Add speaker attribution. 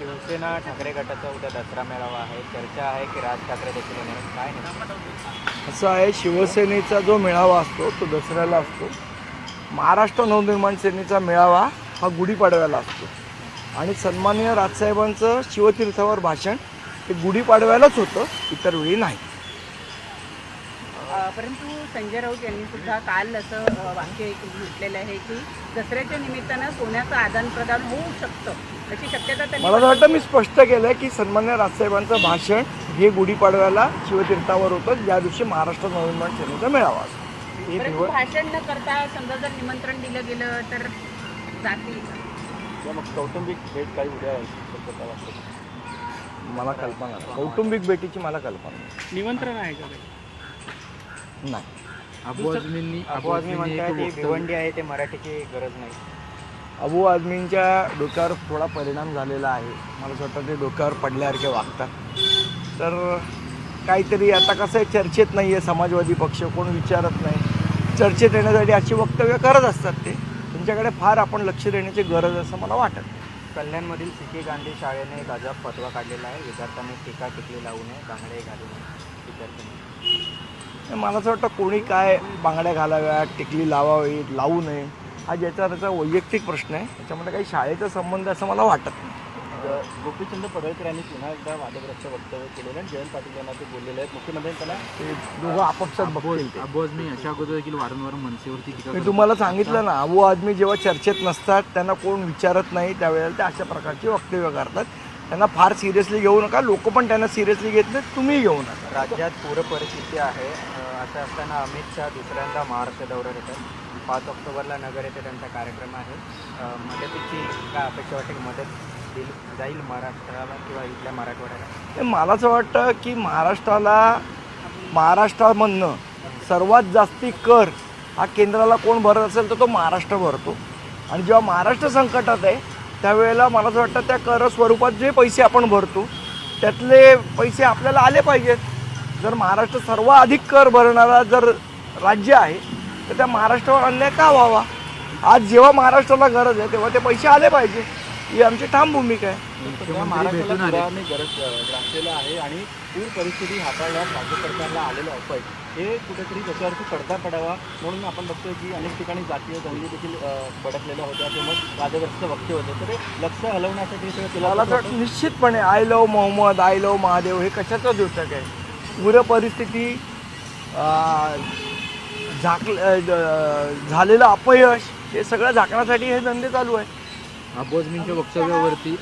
Speaker 1: शिवसेना ठाकरे गटाचा उद्या दसरा मेळावा आहे. चर्चा आहे की राज ठाकरे देखील येणार आहेत. काय नाही
Speaker 2: असं आहे, शिवसेनेचा जो मेळावा असतो तो दसऱ्याला असतो. महाराष्ट्र नवनिर्माण सेनेचा मेळावा हा गुढीपाडव्याला असतो आणि सन्माननीय राजसाहेबांचं शिवतीर्थावर भाषण हे गुढीपाडव्यालाच होतं, इतर वेळी नाही.
Speaker 3: परंतु संजय राऊत यांनी सुद्धा काल असं वाक्य एक म्हटलेलं आहे की दसऱ्याच्या निमित्तानं सोन्याचं आदान प्रदान होऊ शकतं अशी शक्यता त्यांनी.
Speaker 2: मला तर वाटतं मी स्पष्ट केलं आहे की सन्माननीय राजसाहेबांचं भाषण हे गुढीपाडव्याला शिवतीर्थावर होतं, ज्या दिवशी महाराष्ट्र नवनिर्माण सेनेचा मेळावा असतो.
Speaker 3: परंतु भाषण न करता समजा जर निमंत्रण दिलं गेलं तर जातील का?
Speaker 1: मग कौटुंबिक भेट काही उद्या
Speaker 2: मला कल्पना नाही. कौटुंबिक भेटीची मला कल्पना नाही.
Speaker 4: निमंत्रण आहे का?
Speaker 2: नाही.
Speaker 1: अबू आझमी म्हणतात की भिवंडी आहे ते मराठीची गरज नाही.
Speaker 2: अबू आझमींच्या डोक्यावर थोडा परिणाम झालेला आहे. मला असं वाटतं ते डोक्यावर पडल्यासारखे वागतात. तर काहीतरी आता कसं आहे, चर्चेत नाही आहे समाजवादी पक्ष, कोण विचारत नाही. चर्चेत येण्यासाठी अशी वक्तव्य करत असतात. त्यांच्याकडे फार आपण लक्ष देण्याची गरज असं मला वाटत.
Speaker 1: कल्याणमधील सी.के. गांधी शाळेने एक अजब फतवा काढलेला आहे. विद्यार्थ्यांनी टीका टिकली लावू नये, बांगडे घालू नये. विद्यार्थ्यांनी
Speaker 2: मला असं वाटतं कोणी काय बांगड्या घालाव्या, टिकली लावावी, लावू नये, हा ज्याचा त्याचा वैयक्तिक प्रश्न आहे. त्याच्यामध्ये काही शाळेचा संबंध असं मला वाटत नाही.
Speaker 1: गोपीचंद पडळकर यांनी पुन्हा एकदा वादग्रस्त वक्तव्य केलेलं आहे. जयंत पाटील यांना ते बोललेले आहेत. मुख्यमंत्र्यांनी त्यांना
Speaker 2: ते दोघं आपापसात बघतील.
Speaker 4: अबू आझमी अशा अगोदर देखील वारंवार मनसेवरती टीका
Speaker 2: मी तुम्हाला सांगितलं ना, अबू आझमी जेव्हा चर्चेत नसतात, त्यांना कोण विचारत नाही, त्यावेळेला ते अशा प्रकारची वक्तव्य करतात. त्यांना फार सिरियसली घेऊ नका. लोक पण त्यांना सिरियसली घेत नाहीत, तुम्ही घेऊ नका.
Speaker 1: राज्यात पूर परिस्थिती आहे. असं असताना अमित शहा दुसऱ्यांदा महाराष्ट्र दौऱ्यावर येतात. 5 ऑक्टोबरला नगर येथे त्यांचा कार्यक्रम आहे. मदतीची काय अपेक्षा वाटते की मदत जाईल महाराष्ट्राला किंवा इथल्या मराठवाड्याला?
Speaker 2: ते मला असं वाटतं की महाराष्ट्रामधनं सर्वात जास्ती कर हा केंद्राला कोण भरत असेल तर तो महाराष्ट्र भरतो. आणि जेव्हा महाराष्ट्र संकटात आहे त्यावेळेला मला असं वाटतं त्या कर स्वरूपात जे पैसे आपण भरतो त्यातले पैसे आपल्याला आले पाहिजेत. जर महाराष्ट्र सर्वाधिक कर भरणारा जर राज्य आहे तर त्या महाराष्ट्रावर अन्याय का व्हावा? आज जेव्हा महाराष्ट्राला गरज आहे तेव्हा ते पैसे आले पाहिजे, ही आमची ठाम भूमिका आहे.
Speaker 1: महाराष्ट्राला पुराने गरज ग्रासलेलं आहे आणि पूर परिस्थिती हाताळण्यात राज्य सरकारला आलेलं अपयश हे कुठेतरी त्याच्यावरती पडदा पडावा म्हणून आपण बघतोय की अनेक ठिकाणी जातीय दंगली देखील भडकलेल्या होत्या किंवा वादग्रस्त वक्तव्य होते. तर ते लक्ष हलवण्यासाठी
Speaker 2: मला तर निश्चितपणे I love Mohammed, I love Mahadev हे कशाचं द्योतक आहे? पूर परिस्थिती, झालेलं अपयश हे सगळं झाकण्यासाठी हे धंदे चालू आहे.
Speaker 4: अबू आझमींच्या वक्तव्यावरती